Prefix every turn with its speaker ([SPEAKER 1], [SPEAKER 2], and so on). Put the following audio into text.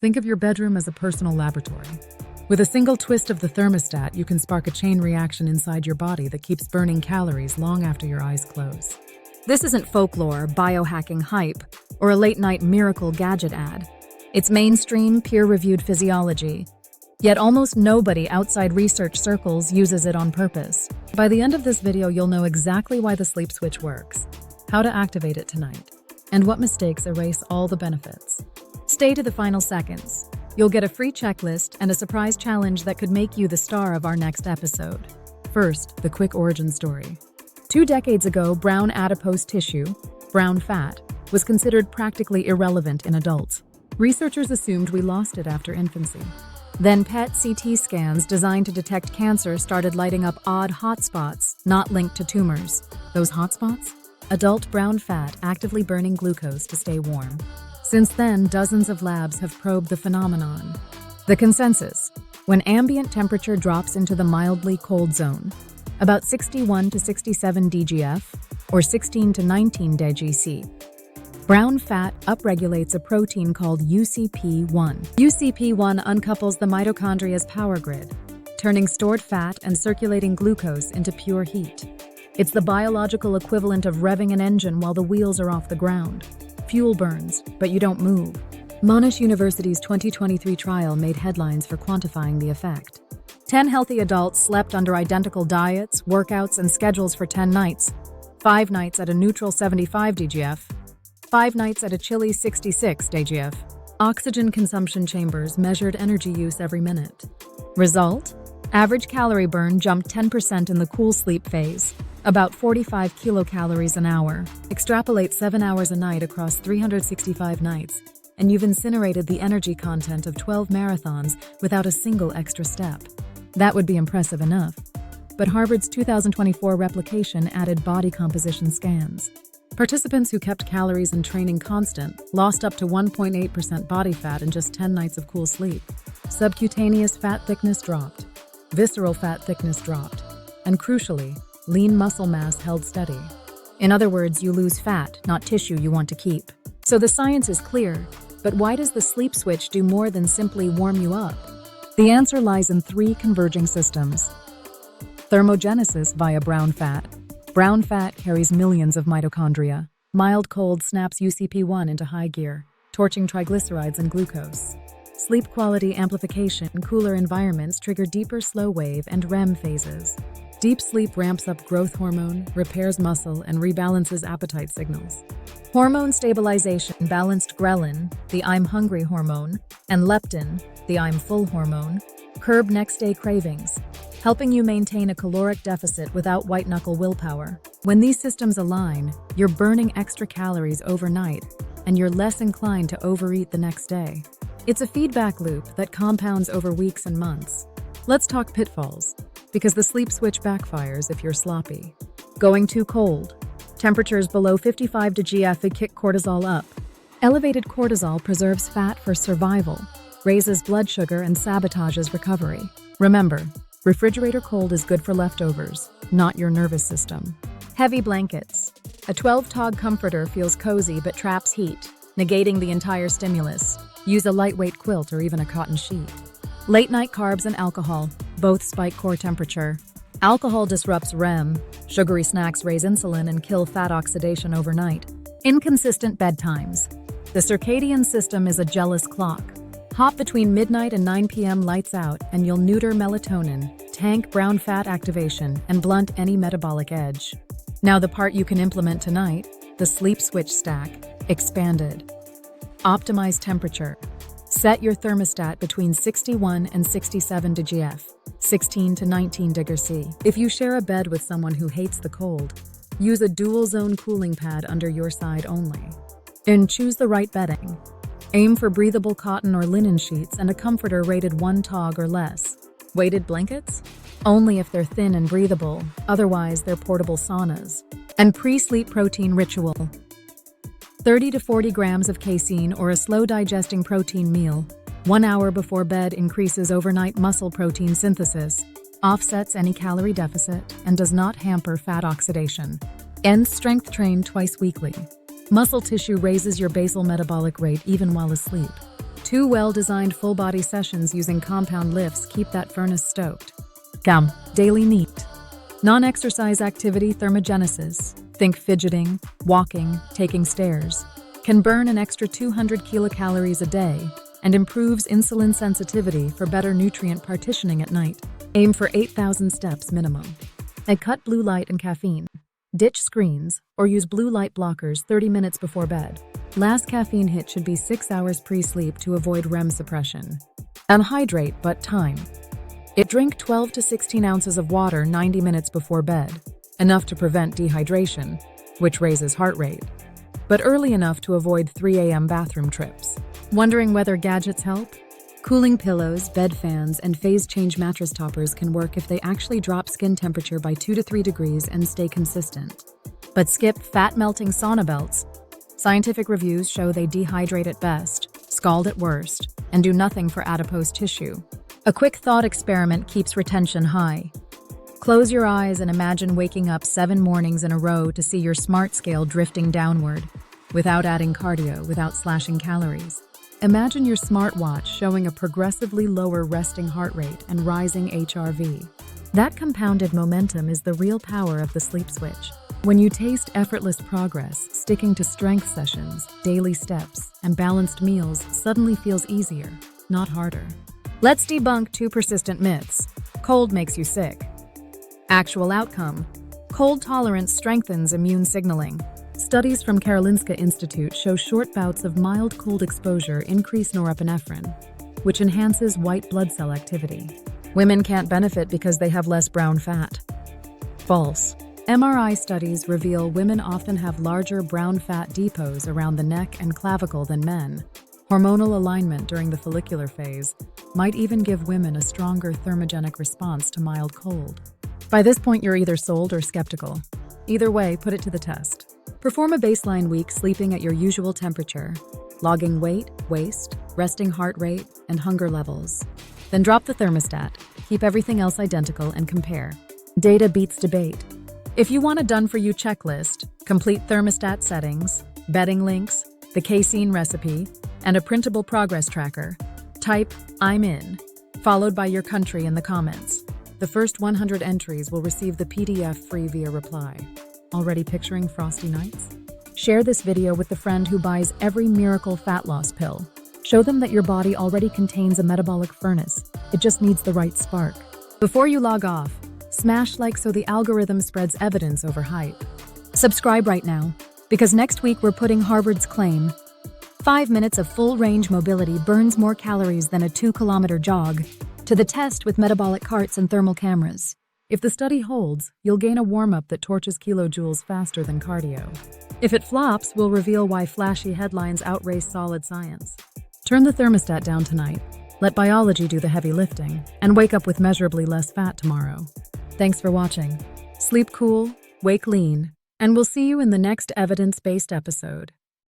[SPEAKER 1] Think of your bedroom as a personal laboratory. With a single twist of the thermostat, you can spark a chain reaction inside your body that keeps burning calories long after your eyes close. This isn't folklore, biohacking hype, or a late-night miracle gadget ad. It's mainstream, peer-reviewed physiology. Yet almost nobody outside research circles uses it on purpose. By the end of this video, you'll know exactly why the sleep switch works, how to activate it tonight, and what mistakes erase all the benefits. Stay to the final seconds. You'll get a free checklist and a surprise challenge that could make you the star of our next episode. First, the quick origin story. 2 decades ago, brown adipose tissue, brown fat, was considered practically irrelevant in adults. Researchers assumed we lost it after infancy. Then PET-CT scans designed to detect cancer started lighting up odd hotspots not linked to tumors. Those hotspots? Adult brown fat actively burning glucose to stay warm. Since then, dozens of labs have probed the phenomenon. The consensus: when ambient temperature drops into the mildly cold zone, about 61 to 67 DGF or 16 to 19 DGC, brown fat upregulates a protein called UCP1. UCP1 uncouples the mitochondria's power grid, turning stored fat and circulating glucose into pure heat. It's the biological equivalent of revving an engine while the wheels are off the ground. Fuel burns, but you don't move. Monash University's 2023 trial made headlines for quantifying the effect. 10 healthy adults slept under identical diets, workouts, and schedules for 10 nights. 5 nights at a neutral 75 DGF, 5 nights at a chilly 66 DGF. Oxygen consumption chambers measured energy use every minute. Result? Average calorie burn jumped 10% in the cool sleep phase, about 45 kilocalories an hour. Extrapolate 7 hours a night across 365 nights, and you've incinerated the energy content of 12 marathons without a single extra step. That would be impressive enough. But Harvard's 2024 replication added body composition scans. Participants who kept calories and training constant lost up to 1.8% body fat in just 10 nights of cool sleep. Subcutaneous fat thickness dropped. Visceral fat thickness dropped. And crucially, lean muscle mass held steady. In other words, you lose fat, not tissue you want to keep. So the science is clear, but why does the sleep switch do more than simply warm you up? The answer lies in 3 converging systems. Thermogenesis via brown fat. Brown fat carries millions of mitochondria. Mild cold snaps UCP1 into high gear, torching triglycerides and glucose. Sleep quality amplification in cooler environments trigger deeper slow wave and REM phases. Deep sleep ramps up growth hormone, repairs muscle, and rebalances appetite signals. Hormone stabilization balanced ghrelin, the I'm hungry hormone, and leptin, the I'm full hormone, curb next-day cravings, helping you maintain a caloric deficit without white-knuckle willpower. When these systems align, you're burning extra calories overnight, and you're less inclined to overeat the next day. It's a feedback loop that compounds over weeks and months. Let's talk pitfalls, because the sleep switch backfires if you're sloppy. Going too cold. Temperatures below 55 DGF kick cortisol up. Elevated cortisol preserves fat for survival, raises blood sugar, and sabotages recovery. Remember, refrigerator cold is good for leftovers, not your nervous system. Heavy blankets. A 12-tog comforter feels cozy but traps heat, negating the entire stimulus. Use a lightweight quilt or even a cotton sheet. Late-night carbs and alcohol both spike core temperature. Alcohol disrupts REM. Sugary snacks raise insulin and kill fat oxidation overnight. Inconsistent bedtimes. The circadian system is a jealous clock. Hop between midnight and 9 p.m. lights out and you'll neuter melatonin, tank brown fat activation, and blunt any metabolic edge. Now the part you can implement tonight, the sleep switch stack, expanded. Optimize temperature. Set your thermostat between 61 and 67 DGF, 16 to 19 DGC. If you share a bed with someone who hates the cold, use a dual-zone cooling pad under your side only. And choose the right bedding. Aim for breathable cotton or linen sheets and a comforter rated 1 tog or less. Weighted blankets? Only if they're thin and breathable, otherwise they're portable saunas. And pre-sleep protein ritual. 30 to 40 grams of casein or a slow-digesting protein meal, 1 hour before bed increases overnight muscle protein synthesis, offsets any calorie deficit, and does not hamper fat oxidation. End strength train twice weekly. Muscle tissue raises your basal metabolic rate even while asleep. 2 well-designed full-body sessions using compound lifts keep that furnace stoked. Daily NEAT. Non-exercise activity thermogenesis. Think fidgeting, walking, taking stairs. Can burn an extra 200 kilocalories a day and improves insulin sensitivity for better nutrient partitioning at night. Aim for 8,000 steps minimum. And cut blue light and caffeine. Ditch screens or use blue light blockers 30 minutes before bed. Last caffeine hit should be 6 hours pre-sleep to avoid REM suppression. And hydrate, but time. Drink 12 to 16 ounces of water 90 minutes before bed, enough to prevent dehydration, which raises heart rate, but early enough to avoid 3 a.m. bathroom trips. Wondering whether gadgets help? Cooling pillows, bed fans, and phase change mattress toppers can work if they actually drop skin temperature by 2 to 3 degrees and stay consistent. But skip fat-melting sauna belts. Scientific reviews show they dehydrate at best, scald at worst, and do nothing for adipose tissue. A quick thought experiment keeps retention high. Close your eyes and imagine waking up 7 mornings in a row to see your smart scale drifting downward, without adding cardio, without slashing calories. Imagine your smartwatch showing a progressively lower resting heart rate and rising HRV. That compounded momentum is the real power of the sleep switch. When you taste effortless progress, sticking to strength sessions, daily steps, and balanced meals suddenly feels easier, not harder. Let's debunk 2 persistent myths. Cold makes you sick. Actual outcome: cold tolerance strengthens immune signaling. Studies from Karolinska Institute show short bouts of mild cold exposure increase norepinephrine, which enhances white blood cell activity. Women can't benefit because they have less brown fat. False. MRI studies reveal women often have larger brown fat depots around the neck and clavicle than men. Hormonal alignment during the follicular phase might even give women a stronger thermogenic response to mild cold. By this point, you're either sold or skeptical. Either way, put it to the test. Perform a baseline week sleeping at your usual temperature, logging weight, waist, resting heart rate, and hunger levels. Then drop the thermostat, keep everything else identical, and compare. Data beats debate. If you want a done-for-you checklist, complete thermostat settings, bedding links, the casein recipe, and a printable progress tracker, type "I'm in," followed by your country in the comments. The first 100 entries will receive the PDF free via reply. Already picturing frosty nights? Share this video with the friend who buys every miracle fat loss pill. Show them that your body already contains a metabolic furnace. It just needs the right spark. Before you log off, smash like so the algorithm spreads evidence over hype. Subscribe right now, because next week we're putting Harvard's claim: 5 minutes of full-range mobility burns more calories than a 2-kilometer jog, to the test with metabolic carts and thermal cameras. If the study holds, you'll gain a warm-up that torches kilojoules faster than cardio. If it flops, we'll reveal why flashy headlines outrace solid science. Turn the thermostat down tonight, let biology do the heavy lifting, and wake up with measurably less fat tomorrow. Thanks for watching. Sleep cool, wake lean, and we'll see you in the next evidence-based episode.